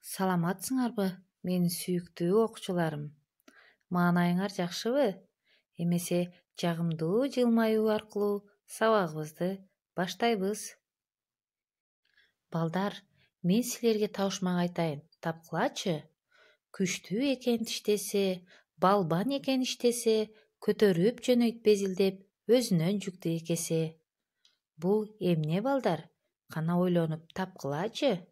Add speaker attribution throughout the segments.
Speaker 1: Саламатсыңарбы, менин сүйүктүү окуучуларым? Маанайыңар жакшыбы? Эмесе жагымдуу жылмаюу аркылуу сабагыбызды баштайбыз. Балдар, мен силерге табышмак айтайын, тапкылачы. Күчтүү экен тиштесе, балбан экен иштесе, көтөрүп жөнөйт безилдеп, өзүнөн жүктү экесе. Бул эмне балдар? Кана ойлонуп тапкылачы.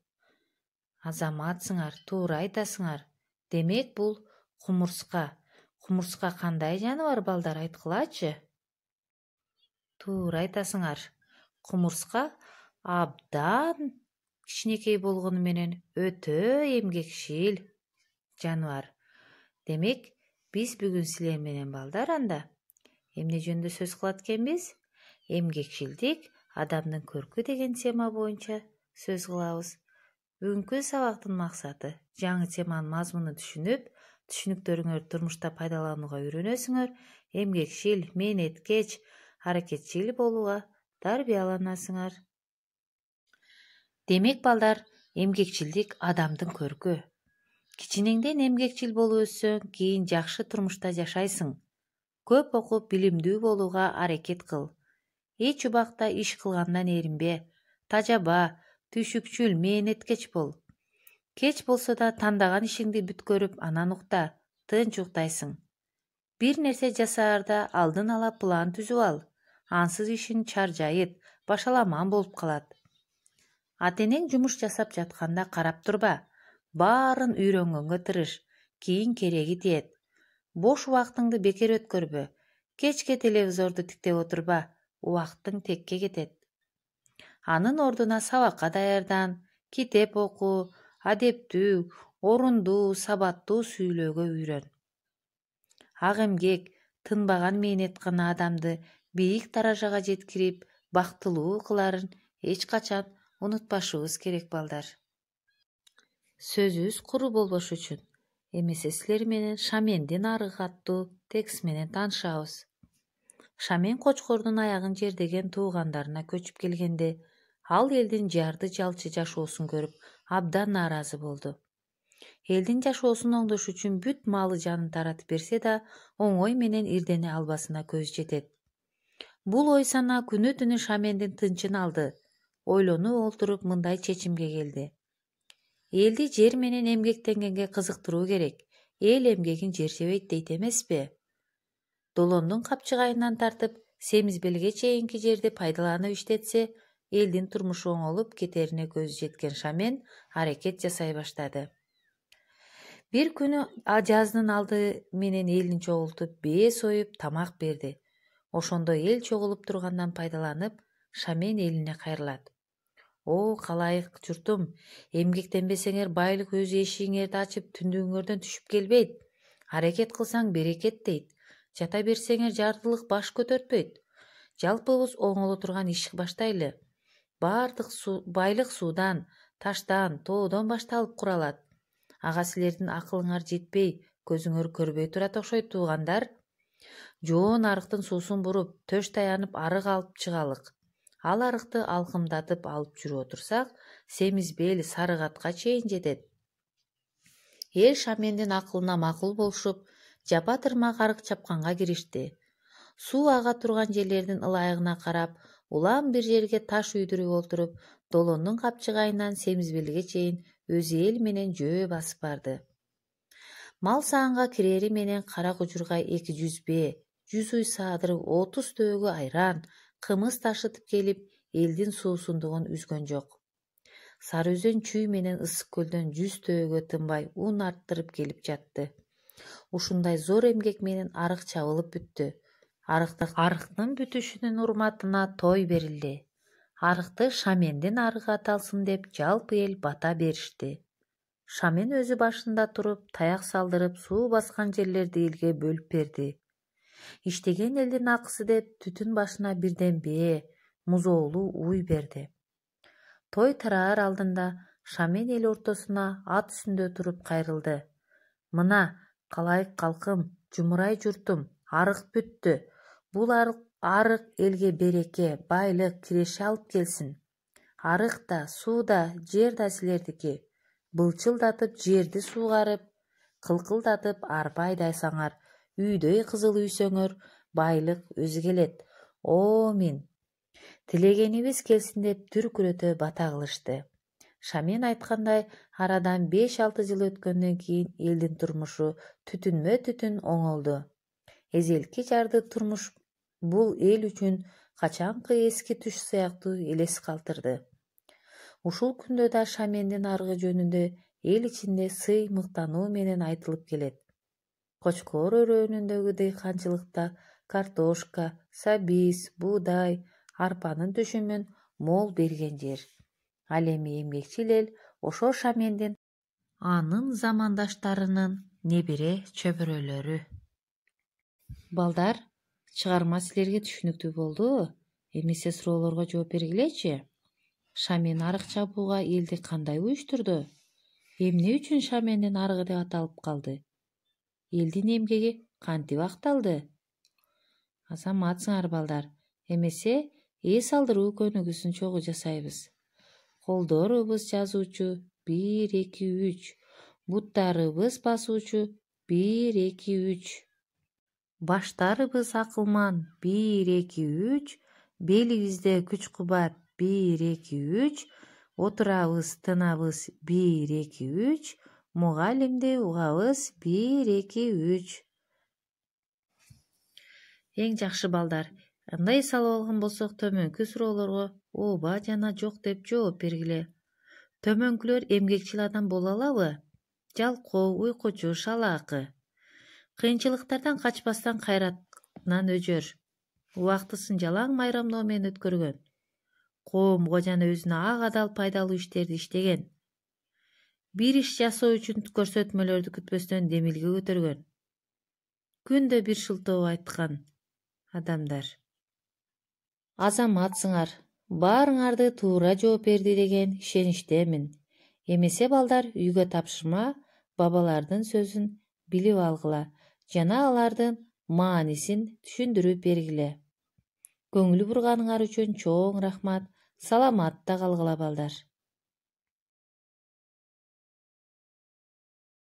Speaker 1: Азаматсыңар, туура айтасыңар. Демек бул кумурска. Кумурска кандай жаныбар балдар, айткылачы? Туура айтасыңар. Кумурска абдан кичинекей болгону менен өтө эмгекчил жаныбар. Демек, биз бүгүн силер менен балдар анда эмне жөнүндө сөз кылат экенбиз? Эмгекчилдик адамдын көркү деген тема боюнча сөз кылабыз. Бүгүнкү сабактын максаты жаңы теманын мазмунун түшүнүп, түшүнүктөрүңөрдү турмушта пайдаланууга үйрөнөсүңөр, эмгекчил, мээнеткеч, аракетчил болууга тарбияланасыңар. Демек балдар, эмгекчилдик адамдын көркү. Кичинеңден эмгекчил болуп өссөң, кийин жакшы турмушта жашайсың. Көп окуп, билимдүү болууга аракет кыл. Эч убакта иш кылгандан эринбе. Тажаба, түшүкчүл, мээнеткеч бол. Кеч болсо да тандаган ишиңди бүткөрүп, анан укта, тынч уктайсың. Бир нерсе жасаарда алдын ала план түзүп ал. Ансыз ишин чаржайыт, башаламан болуп калат. Ата-энең жумуш жасап жатканда карап турба. Баарын үйрөнгөнгө тырыш. Кийин кереги тиет. Бош убактыңды бекер өткөрбө. Кечке телевизорду тиктеп отурба. Убактың текке кетет. Анын ордуна сабакка даярдан, китеп оку, адептүү, орундуу, сабаттуу сүйлөөгө үйрөн. Ак эмгек, тынбаган мээнет гана адамды бийик даражага жеткирип, бактылуу кыларын эч качан унутпашыбыз керек балдар. Сөзүбүз куру болбош үчүн эмесе силер менен Шамендин арыгы аттуу текст менен таанышабыз. Шамен кочкордун аягын жердеген туугандарына көчүп келгенде, ал элдин жарды жалчы жашоосун көрүп абдан нааразы болду. Элдин жашоосун оңдош үчүн бүт малы жанын таратып берсе да, оңой менен ирдене албасына көз жетет. Бул ой сана күнү түнү Шамендин тынчын алды. Ойлонуп олтуруп мындай чечимге келди. Элди жер менен эмгектенгенге кызыктыруу керек. Эл эмгегин жер жебейт дейт эмеспи? Долондун капчыгайынан тартып, семизбелге чейинки жерди пайдаланып иштетсе, элдин турмушу оңолуп кетерине көзү жеткен Шамен аракет жасай баштады. Бир күнү жаздын алды менен элин чогултуп, бээ союп, тамак берди. Ошондо эл чогулуп тургандан пайдаланып, Шамен элине кайрылат. О, калайык журтум, эмгектенбесеңер байлык өз эшигиңерди ачып, түндүгүңөрдөн түшүп келбейт. Аракет кылсаң берекет дейт. Жата берсеңер жардылык баш көтөртпөйт. Жалпыбыз оңоло турган иш баштайлы. Бардык байлык суудан, таштан, тоодон башталып куралат. Ага силердин акылыңар жетпей, көзүңөр көрбөй турат окшойт туугандар. Жоон арыктын суусун буруп, төш таянып арык алып чыгалык. Ал арыкты алкымдатып алып жүрүп отурсак, семизбел Сарыгатка чейин жетет. Эл Шамендин акылына макул болушуп, жапа тырмак арык чапканга киришти. Суу ага турган жерлердин ылайыгына карап, улам бир жерге таш үйдүрүп олтуруп, долондун капчыгайынан семизбелге чейин өзү эл менен жөө басып барды. Мал саанга кирери менен кара кужурга 200 бээ, 100 уй саадыр, 30 төөгө айран, кымыз ташытып келип, элдин суусундугун үзгөн жок. Сары Өзөн чүй менен Ысык көлдөн 100 төөгө тынбай ун арттырып келип жатты. Ушундай зор эмгек менен арык чабылып бүттү. Арыктын бүтүшүнүн урматына той берилди. Арыкты Шамендин арыгы аталсын деп жалпы эл бата беришти. Шамен өзү башында туруп, таяк салдырып, суу баскан жерлерди элге бөлүп берди. Иштеген элдин акысы деп түтүн башына бирден бээ, музоолуу уй берди. Той тараар алдында Шамен эл ортосуна ат үстүндө туруп кайрылды. Мына, калайык калкым, жумурай журтум, арык бүттү. Бул арык элге береке, байлык, киреше алып келсин. Арык да, суу да, жер да силердики. былчылдатып жерди суугарып, кылкылдатып арпа айдайсаңар, үйдөй кызыл үйсөңөр, байлык өзү келет. Мин. Тилегенибиз келсин деп түркүрөтө бата кылышты. Шамен айткандай, арадан 5-6 жыл өткөндөн кийин элдин турмушу түтүнмө түтүн оңолду. Эзелки жарды турмуш бул эл үчүн качанкы эски түш сыяктуу элес калтырды. Ушул күндө да Шамендин арыгы жөнүндө эл ичинде сый мыктануу менен айтылып келет. Кочкор өрөөнүндөгү дыйканчылыкта картошка, сабиз, буудай, арпанын түшүмүн мол берген жер. Ал эми эмгекчил эл ошо Шамендин анын замандаштарынын небере чөбөрөлөрү. Балдар, чыгарма силерге түшүнүктүү болдубу? Эмесе суроолорго жооп бергилечи. Шамен арык чабууга элди кандай уюштурду? Эмне үчүн Шамендин арыгы деп аталып калды? Элдин эмгеги кантип акталды? Азаматсыңар балдар. Эмесе эс алдыруу көнүгүүсүн чогуу жасайбыз. Колдорубуз жазуучу 1-2-3. Буттарыбыз басуучу 1-2-3. Баштарыбыз акылман 1-2-3. Белибизде күч-кубат 1-2-3. Отурабыз, тынабыз 1-2-3. Мугалимди угабыз 1-2-3. Эң жакшы балдар, андай эс алып алган болсок, төмөнкү суроолорго ооба жана жок деп жооп бергиле. Төмөнкүлөр эмгекчил адам боло алабы? Жалкоо, уйкучу, шалаакы. Кыйынчылыктардан качпастан кайратынан өжөр. Убактысын жалаң майрамдоо менен өткөргөн. Коомго жана өзүнө ак адал пайдалуу иштерди иштеген. Бир иш жасоо үчүн көрсөтмөлөрдү күтпөстөн демилге көтөргөн. Күндө бир шылтоо айткан адамдар. Азаматсыңар, баарыңарды туура жооп берди деген ишеничтемин. Эмесе балдар, үйгө тапшырма бабалардын сөзүн билип алгыла жана алардын маанисин түшүндүрүп бергиле. Көңүл бурганыңар үчүн чоң рахмат. Саламатта калгыла балдар.